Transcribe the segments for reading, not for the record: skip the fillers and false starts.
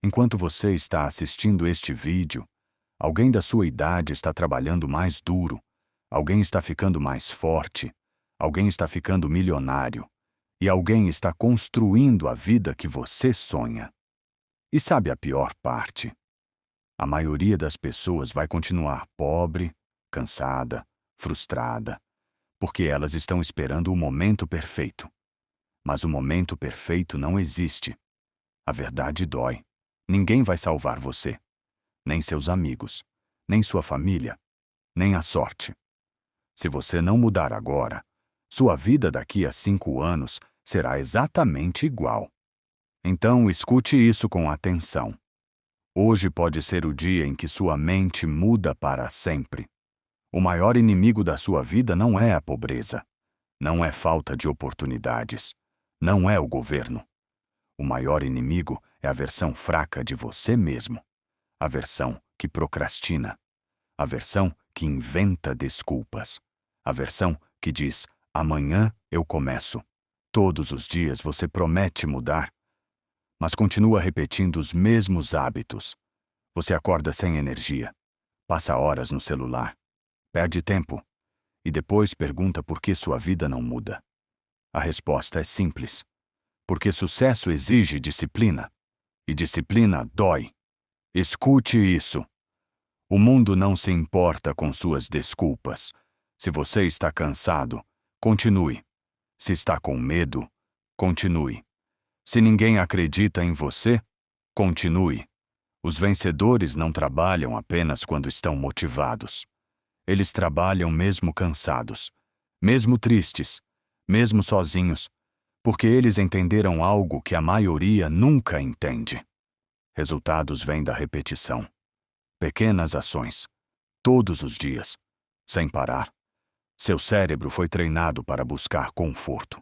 Enquanto você está assistindo este vídeo, alguém da sua idade está trabalhando mais duro, alguém está ficando mais forte, alguém está ficando milionário e alguém está construindo a vida que você sonha. E sabe a pior parte? A maioria das pessoas vai continuar pobre, cansada, frustrada, porque elas estão esperando o momento perfeito. Mas o momento perfeito não existe. A verdade dói. Ninguém vai salvar você. Nem seus amigos, nem sua família, nem a sorte. Se você não mudar agora, sua vida daqui a 5 anos será exatamente igual. Então, escute isso com atenção. Hoje pode ser o dia em que sua mente muda para sempre. O maior inimigo da sua vida não é a pobreza, não é falta de oportunidades, não é o governo. O maior inimigo é a versão fraca de você mesmo, a versão que procrastina, a versão que inventa desculpas, a versão que diz: amanhã eu começo. Todos os dias você promete mudar, mas continua repetindo os mesmos hábitos. Você acorda sem energia, passa horas no celular, perde tempo e depois pergunta por que sua vida não muda. A resposta é simples: porque sucesso exige disciplina, e disciplina dói. Escute isso. O mundo não se importa com suas desculpas. Se você está cansado, continue. Se está com medo, continue. Se ninguém acredita em você, continue. Os vencedores não trabalham apenas quando estão motivados. Eles trabalham mesmo cansados, mesmo tristes, mesmo sozinhos, porque eles entenderam algo que a maioria nunca entende. Resultados vêm da repetição. Pequenas ações, todos os dias, sem parar. Seu cérebro foi treinado para buscar conforto,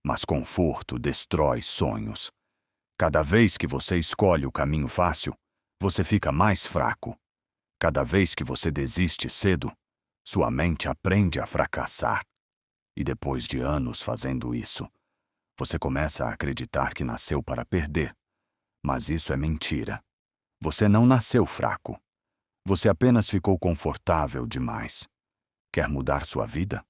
mas conforto destrói sonhos. Cada vez que você escolhe o caminho fácil, você fica mais fraco. Cada vez que você desiste cedo, sua mente aprende a fracassar. E depois de anos fazendo isso, você começa a acreditar que nasceu para perder. Mas isso é mentira. Você não nasceu fraco. Você apenas ficou confortável demais. Quer mudar sua vida?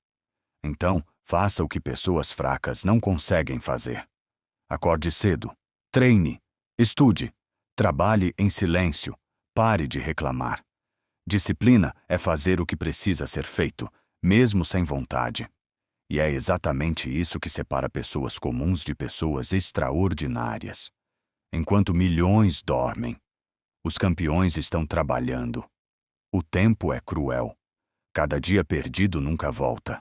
Então, faça o que pessoas fracas não conseguem fazer. Acorde cedo, treine, estude, trabalhe em silêncio, pare de reclamar. Disciplina é fazer o que precisa ser feito, mesmo sem vontade. E é exatamente isso que separa pessoas comuns de pessoas extraordinárias. Enquanto milhões dormem, os campeões estão trabalhando. O tempo é cruel. Cada dia perdido nunca volta.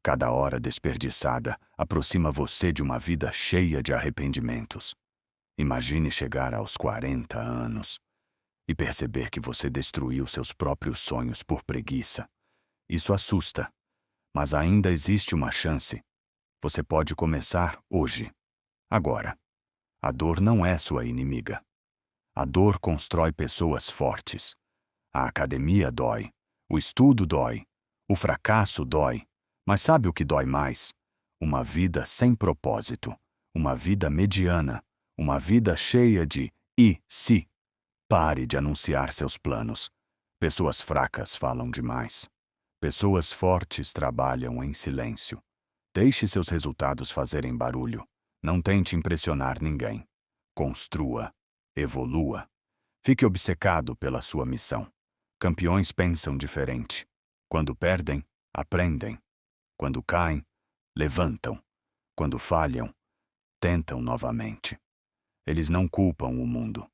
Cada hora desperdiçada aproxima você de uma vida cheia de arrependimentos. Imagine chegar aos 40 anos e perceber que você destruiu seus próprios sonhos por preguiça. Isso assusta, mas ainda existe uma chance. Você pode começar hoje, agora. A dor não é sua inimiga. A dor constrói pessoas fortes. A academia dói, o estudo dói, o fracasso dói. Mas sabe o que dói mais? Uma vida sem propósito, uma vida mediana, uma vida cheia de e se. Pare de anunciar seus planos. Pessoas fracas falam demais. Pessoas fortes trabalham em silêncio. Deixe seus resultados fazerem barulho. Não tente impressionar ninguém. Construa, evolua. Fique obcecado pela sua missão. Campeões pensam diferente. Quando perdem, aprendem. Quando caem, levantam. Quando falham, tentam novamente. Eles não culpam o mundo.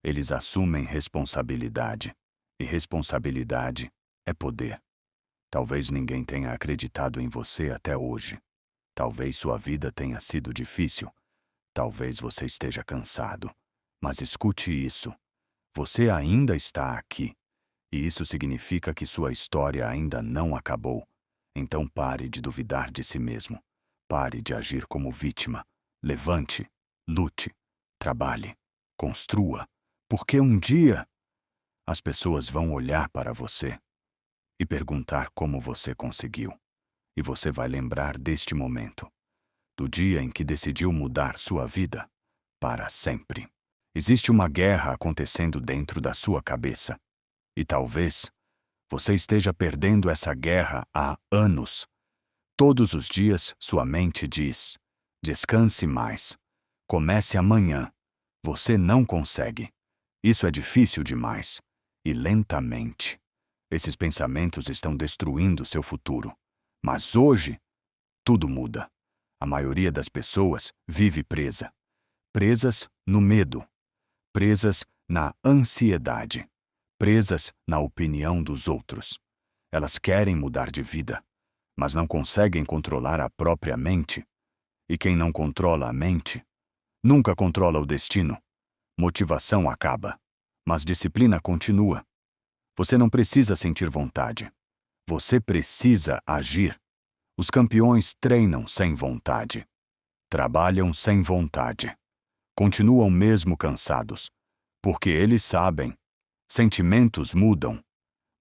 Eles assumem responsabilidade. E responsabilidade é poder. Talvez ninguém tenha acreditado em você até hoje. Talvez sua vida tenha sido difícil. Talvez você esteja cansado. Mas escute isso. Você ainda está aqui. E isso significa que sua história ainda não acabou. Então pare de duvidar de si mesmo. Pare de agir como vítima. Levante, lute, trabalhe, construa. Porque um dia as pessoas vão olhar para você e perguntar como você conseguiu. E você vai lembrar deste momento, do dia em que decidiu mudar sua vida para sempre. Existe uma guerra acontecendo dentro da sua cabeça. E talvez você esteja perdendo essa guerra há anos. Todos os dias sua mente diz: descanse mais. Comece amanhã. Você não consegue. Isso é difícil demais. E lentamente. Esses pensamentos estão destruindo seu futuro. Mas hoje, tudo muda. A maioria das pessoas vive presa. Presas no medo. Presas na ansiedade. Presas na opinião dos outros. Elas querem mudar de vida, mas não conseguem controlar a própria mente. E quem não controla a mente, nunca controla o destino. Motivação acaba, mas disciplina continua. Você não precisa sentir vontade. Você precisa agir. Os campeões treinam sem vontade. Trabalham sem vontade. Continuam mesmo cansados, porque eles sabem. Sentimentos mudam,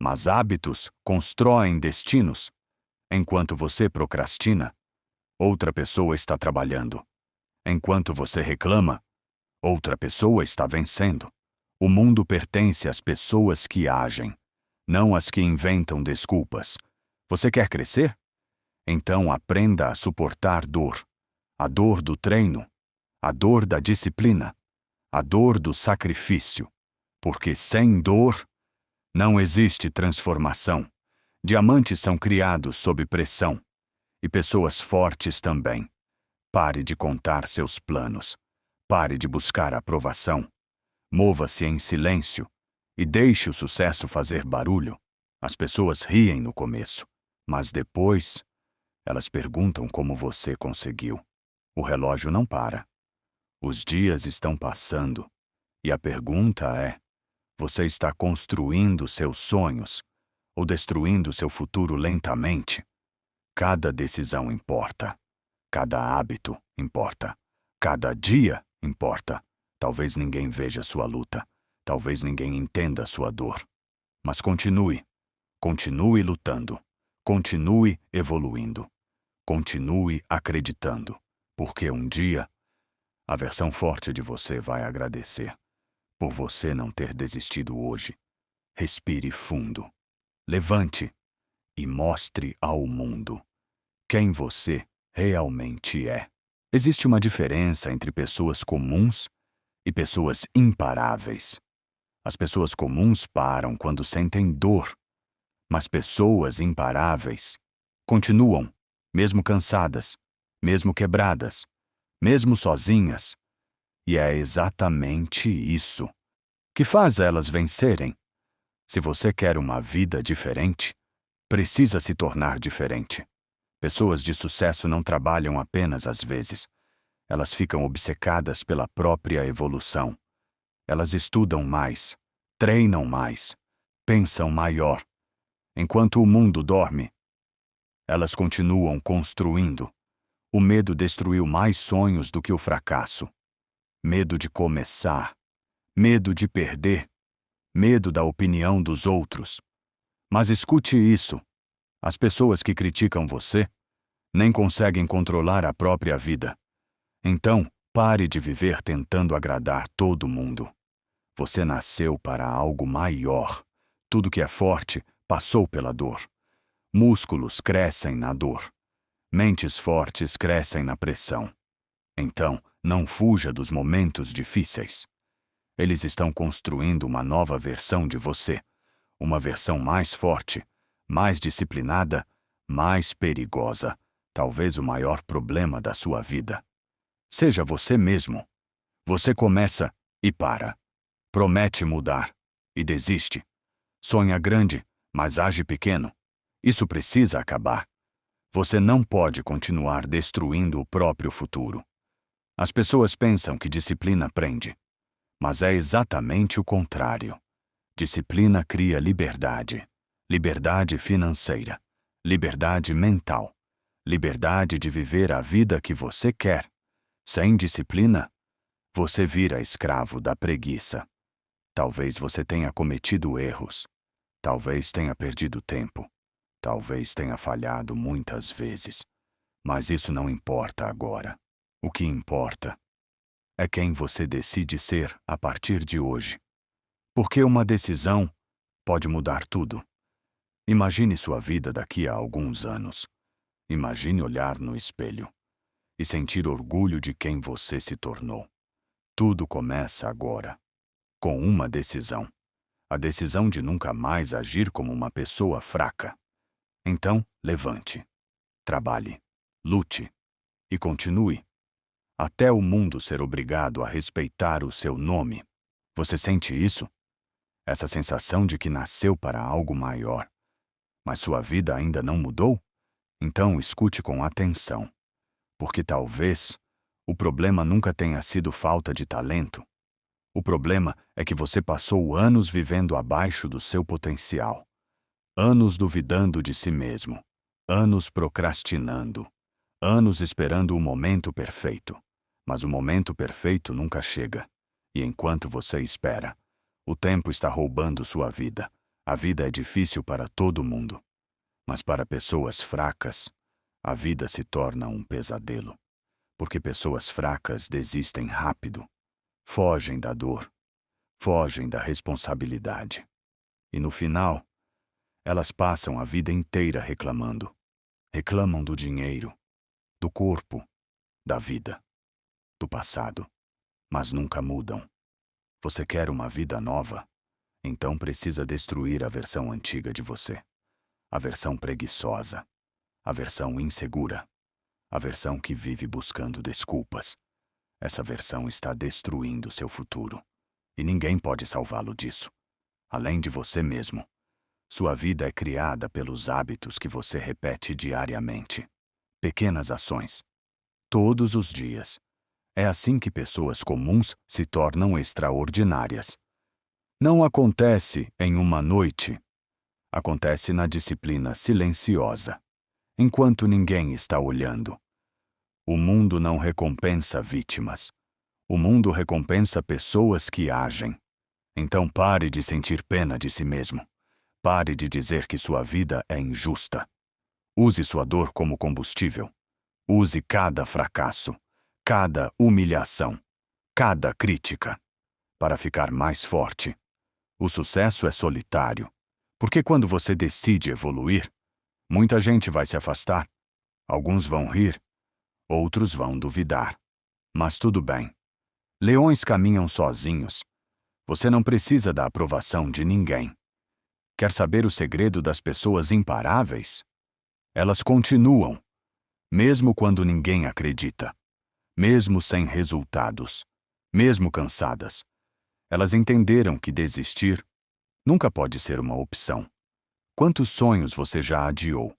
mas hábitos constroem destinos. Enquanto você procrastina, outra pessoa está trabalhando. Enquanto você reclama, outra pessoa está vencendo. O mundo pertence às pessoas que agem, não às que inventam desculpas. Você quer crescer? Então aprenda a suportar dor. A dor do treino, a dor da disciplina, a dor do sacrifício. Porque sem dor, não existe transformação. Diamantes são criados sob pressão. E pessoas fortes também. Pare de contar seus planos. Pare de buscar aprovação. Mova-se em silêncio e deixe o sucesso fazer barulho. As pessoas riem no começo, mas depois elas perguntam como você conseguiu. O relógio não para. Os dias estão passando e a pergunta é: você está construindo seus sonhos ou destruindo seu futuro lentamente? Cada decisão importa. Cada hábito importa. Cada dia importa. Talvez ninguém veja sua luta. Talvez ninguém entenda sua dor. Mas continue. Continue lutando. Continue evoluindo. Continue acreditando. Porque um dia, a versão forte de você vai agradecer por você não ter desistido hoje. Respire fundo. Levante e mostre ao mundo quem você realmente é. Existe uma diferença entre pessoas comuns e pessoas imparáveis. As pessoas comuns param quando sentem dor, mas pessoas imparáveis continuam, mesmo cansadas, mesmo quebradas, mesmo sozinhas. E é exatamente isso que faz elas vencerem. Se você quer uma vida diferente, precisa se tornar diferente. Pessoas de sucesso não trabalham apenas às vezes. Elas ficam obcecadas pela própria evolução. Elas estudam mais, treinam mais, pensam maior. Enquanto o mundo dorme, elas continuam construindo. O medo destruiu mais sonhos do que o fracasso. Medo de começar, medo de perder, medo da opinião dos outros. Mas escute isso: as pessoas que criticam você nem conseguem controlar a própria vida. Então, pare de viver tentando agradar todo mundo. Você nasceu para algo maior. Tudo que é forte passou pela dor. Músculos crescem na dor. Mentes fortes crescem na pressão. Então, não fuja dos momentos difíceis. Eles estão construindo uma nova versão de você. Uma versão mais forte, mais disciplinada, mais perigosa. Talvez o maior problema da sua vida. Seja você mesmo. Você começa e para. Promete mudar e desiste. Sonha grande, mas age pequeno. Isso precisa acabar. Você não pode continuar destruindo o próprio futuro. As pessoas pensam que disciplina prende, mas é exatamente o contrário. Disciplina cria liberdade. Liberdade financeira. Liberdade mental. Liberdade de viver a vida que você quer. Sem disciplina, você vira escravo da preguiça. Talvez você tenha cometido erros. Talvez tenha perdido tempo. Talvez tenha falhado muitas vezes. Mas isso não importa agora. O que importa é quem você decide ser a partir de hoje. Porque uma decisão pode mudar tudo. Imagine sua vida daqui a alguns anos. Imagine olhar no espelho e sentir orgulho de quem você se tornou. Tudo começa agora, com uma decisão. A decisão de nunca mais agir como uma pessoa fraca. Então, levante, trabalhe, lute e continue, até o mundo ser obrigado a respeitar o seu nome. Você sente isso? Essa sensação de que nasceu para algo maior. Mas sua vida ainda não mudou? Então escute com atenção, porque talvez o problema nunca tenha sido falta de talento. O problema é que você passou anos vivendo abaixo do seu potencial. Anos duvidando de si mesmo. Anos procrastinando. Anos esperando o momento perfeito. Mas o momento perfeito nunca chega. E enquanto você espera, o tempo está roubando sua vida. A vida é difícil para todo mundo. Mas para pessoas fracas, a vida se torna um pesadelo. Porque pessoas fracas desistem rápido. Fogem da dor. Fogem da responsabilidade. E no final, elas passam a vida inteira reclamando. Reclamam do dinheiro, do corpo, da vida, do passado. Mas nunca mudam. Você quer uma vida nova? Então precisa destruir a versão antiga de você. A versão preguiçosa. A versão insegura. A versão que vive buscando desculpas. Essa versão está destruindo seu futuro. E ninguém pode salvá-lo disso. Além de você mesmo. Sua vida é criada pelos hábitos que você repete diariamente. Pequenas ações. Todos os dias. É assim que pessoas comuns se tornam extraordinárias. Não acontece em uma noite. Acontece na disciplina silenciosa. Enquanto ninguém está olhando. O mundo não recompensa vítimas. O mundo recompensa pessoas que agem. Então pare de sentir pena de si mesmo. Pare de dizer que sua vida é injusta. Use sua dor como combustível. Use cada fracasso, cada humilhação, cada crítica, para ficar mais forte. O sucesso é solitário, porque quando você decide evoluir, muita gente vai se afastar. Alguns vão rir, outros vão duvidar. Mas tudo bem. Leões caminham sozinhos. Você não precisa da aprovação de ninguém. Quer saber o segredo das pessoas imparáveis? Elas continuam, mesmo quando ninguém acredita, mesmo sem resultados, mesmo cansadas. Elas entenderam que desistir nunca pode ser uma opção. Quantos sonhos você já adiou?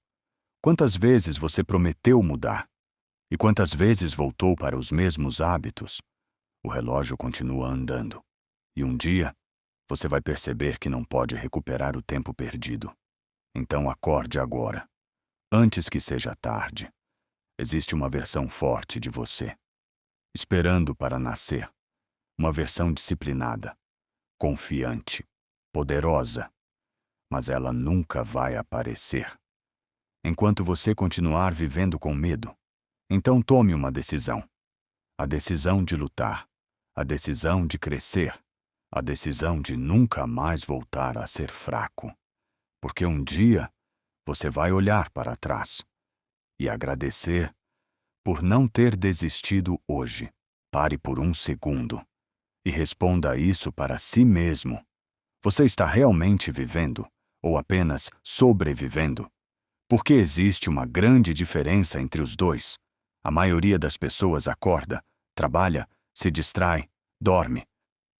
Quantas vezes você prometeu mudar? E quantas vezes voltou para os mesmos hábitos? O relógio continua andando. E um dia, você vai perceber que não pode recuperar o tempo perdido. Então acorde agora, antes que seja tarde. Existe uma versão forte de você, esperando para nascer. Uma versão disciplinada, confiante, poderosa. Mas ela nunca vai aparecer. Enquanto você continuar vivendo com medo, então tome uma decisão. A decisão de lutar, a decisão de crescer, a decisão de nunca mais voltar a ser fraco. Porque um dia você vai olhar para trás e agradecer por não ter desistido hoje. Pare por um segundo e responda isso para si mesmo. Você está realmente vivendo ou apenas sobrevivendo? Porque existe uma grande diferença entre os dois. A maioria das pessoas acorda, trabalha, se distrai, dorme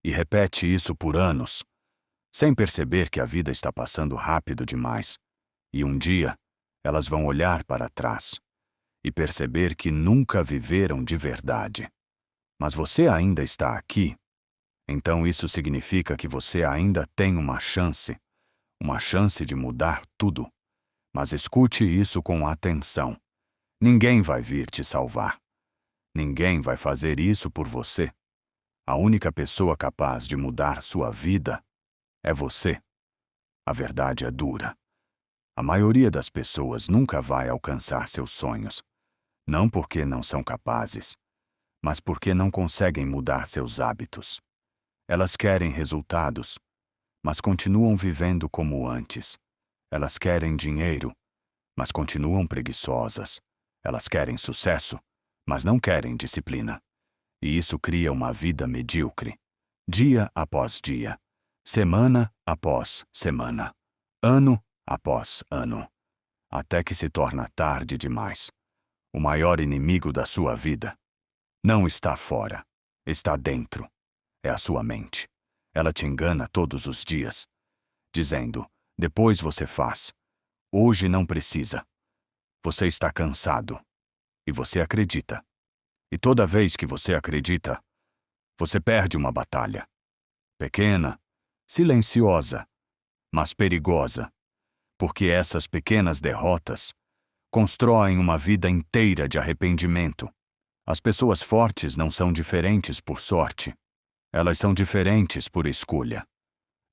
e repete isso por anos, sem perceber que a vida está passando rápido demais. E um dia, elas vão olhar para trás e perceber que nunca viveram de verdade. Mas você ainda está aqui. Então isso significa que você ainda tem uma chance de mudar tudo. Mas escute isso com atenção. Ninguém vai vir te salvar. Ninguém vai fazer isso por você. A única pessoa capaz de mudar sua vida é você. A verdade é dura. A maioria das pessoas nunca vai alcançar seus sonhos. Não porque não são capazes, mas porque não conseguem mudar seus hábitos. Elas querem resultados, mas continuam vivendo como antes. Elas querem dinheiro, mas continuam preguiçosas. Elas querem sucesso, mas não querem disciplina. E isso cria uma vida medíocre. Dia após dia, semana após semana, ano após ano, até que se torna tarde demais. O maior inimigo da sua vida não está fora, está dentro. É a sua mente. Ela te engana todos os dias, dizendo: depois você faz. Hoje não precisa. Você está cansado. E você acredita. E toda vez que você acredita, você perde uma batalha. Pequena, silenciosa, mas perigosa, porque essas pequenas derrotas constroem uma vida inteira de arrependimento. As pessoas fortes não são diferentes por sorte. Elas são diferentes por escolha.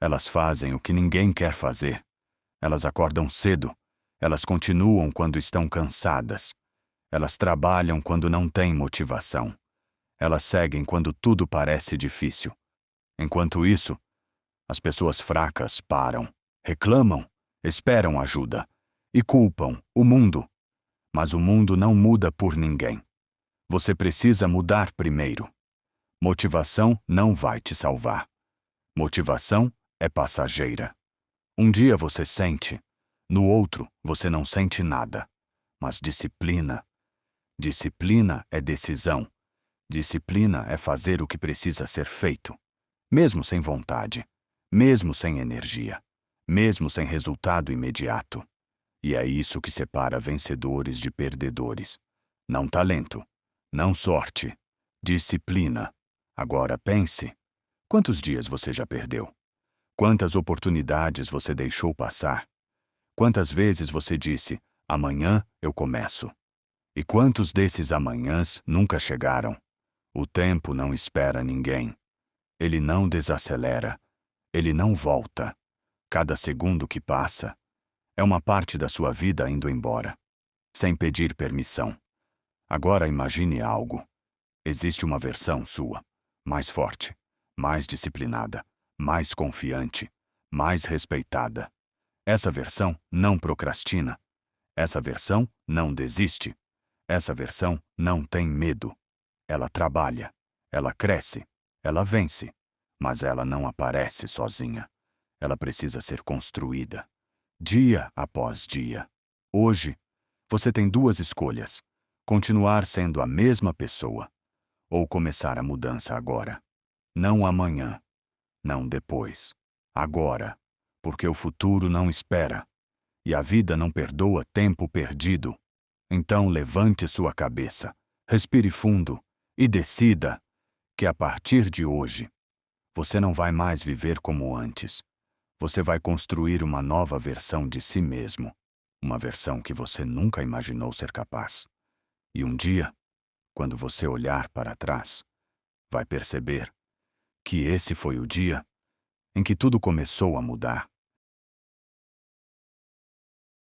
Elas fazem o que ninguém quer fazer. Elas acordam cedo. Elas continuam quando estão cansadas. Elas trabalham quando não têm motivação. Elas seguem quando tudo parece difícil. Enquanto isso, as pessoas fracas param, reclamam, esperam ajuda e culpam o mundo. Mas o mundo não muda por ninguém. Você precisa mudar primeiro. Motivação não vai te salvar. Motivação é passageira. Um dia você sente, no outro você não sente nada. Mas disciplina é decisão. Disciplina é fazer o que precisa ser feito, mesmo sem vontade, mesmo sem energia, mesmo sem resultado imediato. E é isso que separa vencedores de perdedores. Não talento, não sorte, disciplina. Agora pense, quantos dias você já perdeu? Quantas oportunidades você deixou passar? Quantas vezes você disse, amanhã eu começo? E quantos desses amanhãs nunca chegaram? O tempo não espera ninguém. Ele não desacelera. Ele não volta. Cada segundo que passa é uma parte da sua vida indo embora, sem pedir permissão. Agora imagine algo. Existe uma versão sua, mais forte, mais disciplinada, mais confiante, mais respeitada. Essa versão não procrastina. Essa versão não desiste. Essa versão não tem medo. Ela trabalha, ela cresce, ela vence, mas ela não aparece sozinha. Ela precisa ser construída, dia após dia. Hoje, você tem duas escolhas: continuar sendo a mesma pessoa ou começar a mudança agora. Não amanhã, não depois. Agora, porque o futuro não espera e a vida não perdoa tempo perdido. Então levante sua cabeça, respire fundo e decida que a partir de hoje, você não vai mais viver como antes. Você vai construir uma nova versão de si mesmo, uma versão que você nunca imaginou ser capaz. E um dia, quando você olhar para trás, vai perceber que esse foi o dia em que tudo começou a mudar.